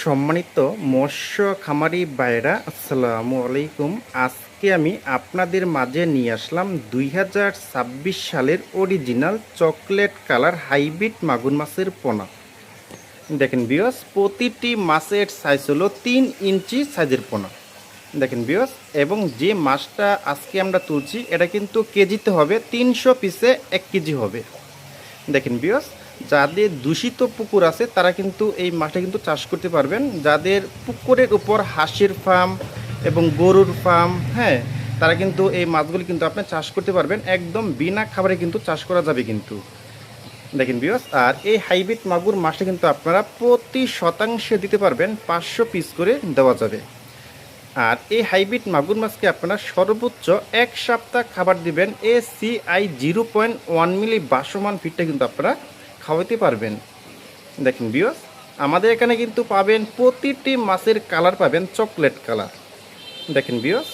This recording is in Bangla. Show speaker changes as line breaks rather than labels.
সম্মানিত মৎস্য খামারি ভাইরা, আসসালামু আলাইকুম। আজকে আমি আপনাদের মাঝে নিয়ে আসলাম 2026 সালের অরিজিনাল চকলেট কালার হাইব্রিড মাগুর মাছের পোনা। দেখেন ভিউয়ার্স, প্রতিটি মাছের সাইজ হলো 3 ইঞ্চি সাইজের পোনা। দেখেন ভিউয়ার্স, এবং যে মাছটা আজকে আমরা তুলছি এটা কিন্তু কেজিতে হবে, 300 পিসে 1 কেজি হবে। দেখেন ভিউয়ার্স, যাদের দূষিত পুকুর আছে তারা কিন্তু এই মাছটা কিন্তু চাষ করতে পারবেন। যাদের পুকুরের উপর হাঁসের ফার্ম এবং গরুর ফার্ম, হ্যাঁ, তারা কিন্তু এই মাছগুলি কিন্তু আপনি চাষ করতে পারবেন, একদম বিনা খাবারে কিন্তু চাষ করা যাবে কিন্তু। দেখেন ভিউয়ার্স, আর এই হাইব্রিড মাগুর মাছটা কিন্তু আপনারা প্রতি শতাংশে দিতে পারবেন 500 পিস করে দেওয়া যাবে। আর এই হাইব্রিড মাগুর মাছকে আপনারা সর্বোচ্চ 1 সপ্তাহ খাবার দিবেন ACI 0.1 মিলি বাসমান ফিডটা কিন্তু আপনারা খাওয়াতে পারবেন। দেখেন ভিউয়ার্স, আমাদের এখানে কিন্তু পাবেন প্রতিটি মাছের কালার পাবেন চকলেট কালার। দেখেন ভিউয়ার্স,